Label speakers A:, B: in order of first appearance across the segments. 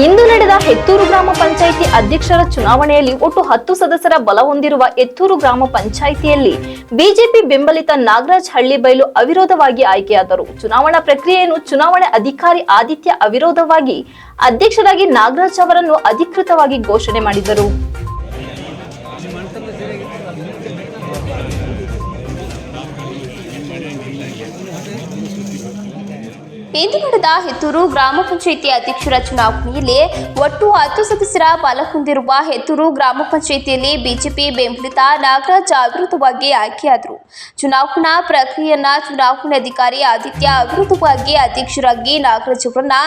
A: ಇಂದು ನಡೆದ ಹೆತ್ತೂರು ಗ್ರಾಮ ಪಂಚಾಯಿತಿ ಅಧ್ಯಕ್ಷರ ಚುನಾವಣೆಯಲ್ಲಿ ಒಟ್ಟು 10 ಸದಸ್ಯರ ಬಲ ಹೊಂದಿರುವ ಹೆತ್ತೂರು ಗ್ರಾಮ ಪಂಚಾಯಿತಿಯಲ್ಲಿ ಬಿಜೆಪಿ ಬೆಂಬಲಿತ ನಾಗರಾಜ್ ಹಳ್ಳಿಬೈಲು ಅವಿರೋಧವಾಗಿ ಆಯ್ಕೆಯಾದರು. ಚುನಾವಣಾ ಪ್ರಕ್ರಿಯೆಯನ್ನು ಚುನಾವಣೆ ಅಧಿಕಾರಿ ಆದಿತ್ಯ ಅವಿರೋಧವಾಗಿ ಅಧ್ಯಕ್ಷರಾಗಿ ನಾಗರಾಜ್ ಅವರನ್ನು ಅಧಿಕೃತವಾಗಿ ಘೋಷಣೆ ಮಾಡಿದರು.
B: ಇಂದು ನಡೆದ ಹೆತ್ತೂರು ಗ್ರಾಮ ಪಂಚಾಯಿತಿ ಅಧ್ಯಕ್ಷರ ಚುನಾವಣೆಯಲ್ಲಿ ಒಟ್ಟು 10 ಸದಸ್ಯರ ಬಲ ಹೊಂದಿರುವ ಹೆತ್ತೂರು ಗ್ರಾಮ ಪಂಚಾಯಿತಿಯಲ್ಲಿ ಬಿಜೆಪಿ ಬೆಂಬಲಿತ ನಾಗರಾಜ್ ಅವಿರೋಧವಾಗಿ ಆಯ್ಕೆಯಾದರು. ಚುನಾವಣಾ ಪ್ರಕ್ರಿಯೆಯನ್ನ ಚುನಾವಣಾಧಿಕಾರಿ ಆದಿತ್ಯ ಅವಿರೋಧವಾಗಿ ಅಧ್ಯಕ್ಷರಾಗಿ ನಾಗರಾಜ್ ಅವರನ್ನ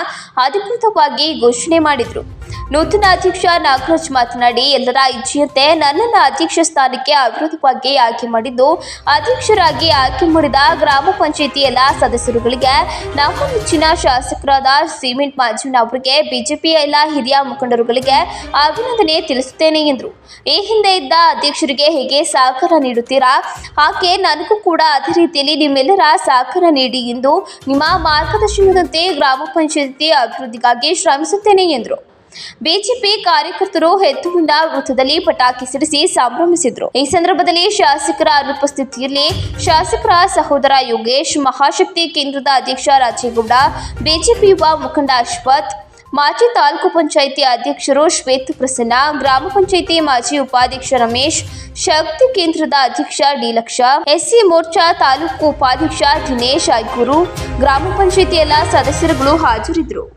B: ಅಧಿಕೃತವಾಗಿ ಘೋಷಣೆ ಮಾಡಿದರು. ನೂತನ ಅಧ್ಯಕ್ಷ ನಾಗರಾಜ್ ಮಾತನಾಡಿ, ಎಲ್ಲರ ಇಚ್ಛೆಯಂತೆ ನನ್ನನ್ನು ಅಧ್ಯಕ್ಷ ಸ್ಥಾನಕ್ಕೆ ಅವಿರೋಧವಾಗಿ ಆಯ್ಕೆ ಮಾಡಿದ್ದು, ಅಧ್ಯಕ್ಷರಾಗಿ ಆಯ್ಕೆ ಮಾಡಿದ ಗ್ರಾಮ ಪಂಚಾಯಿತಿ ಎಲ್ಲ ಸದಸ್ಯರುಗಳಿಗೆ ನಮ್ಮ ನೆಚ್ಚಿನ ಶಾಸಕರಾದ ಸಿಮೆಂಟ್ ಮಂಜುಣ್ಣ ಅವರಿಗೆ ಬಿಜೆಪಿಯ ಎಲ್ಲ ಹಿರಿಯ ಮುಖಂಡರುಗಳಿಗೆ ಅಭಿನಂದನೆ ತಿಳಿಸುತ್ತೇನೆ ಎಂದರು. ಈ ಹಿಂದೆ ಇದ್ದ ಅಧ್ಯಕ್ಷರಿಗೆ ಹೇಗೆ ಸಹಕಾರ ನೀಡುತ್ತೀರಾ, ಹಾಗೆ ನನಗೂ ಕೂಡ ಅದೇ ರೀತಿಯಲ್ಲಿ ನಿಮ್ಮೆಲ್ಲರ ಸಹಕಾರ ನೀಡಿ ಎಂದು ನಿಮ್ಮ ಮಾರ್ಗದರ್ಶನದಂತೆ ಗ್ರಾಮ ಪಂಚಾಯಿತಿ ಅಭಿವೃದ್ಧಿಗಾಗಿ ಶ್ರಮಿಸುತ್ತೇನೆ ಎಂದರು. ಬಿಜೆಪಿ ಕಾರ್ಯಕರ್ತರು ಹೆತ್ತೂರಿನ ವೃತ್ತದಲ್ಲಿ ಪಟಾಕಿ ಸಿಡಿಸಿ ಸಂಭ್ರಮಿಸಿದರು. ಈ ಸಂದರ್ಭದಲ್ಲಿ ಶಾಸಕರ ಅನುಪಸ್ಥಿತಿಯಲ್ಲಿ ಶಾಸಕರ ಸಹೋದರ ಯೋಗೇಶ್, ಮಹಾಶಕ್ತಿ ಕೇಂದ್ರದ ಅಧ್ಯಕ್ಷ ರಾಜೇಗೌಡ, ಬಿಜೆಪಿ ಯುವ ಮುಖಂಡ ಅಶ್ವಥ್, ಮಾಜಿ ತಾಲೂಕು ಪಂಚಾಯಿತಿ ಅಧ್ಯಕ್ಷರು ಶ್ವೇತ ಪ್ರಸನ್ನ, ಗ್ರಾಮ ಪಂಚಾಯಿತಿ ಮಾಜಿ ಉಪಾಧ್ಯಕ್ಷ ರಮೇಶ್, ಶಕ್ತಿ ಕೇಂದ್ರದ ಅಧ್ಯಕ್ಷ ಡಿ.ಲಕ್ಷ, ಎಸ್ಸಿ ಮೋರ್ಚಾ ತಾಲೂಕು ಉಪಾಧ್ಯಕ್ಷ ದಿನೇಶ್ ಐಗೂರು, ಗ್ರಾಮ ಪಂಚಾಯಿತಿ ಎಲ್ಲ ಸದಸ್ಯರುಗಳು ಹಾಜರಿದ್ದರು.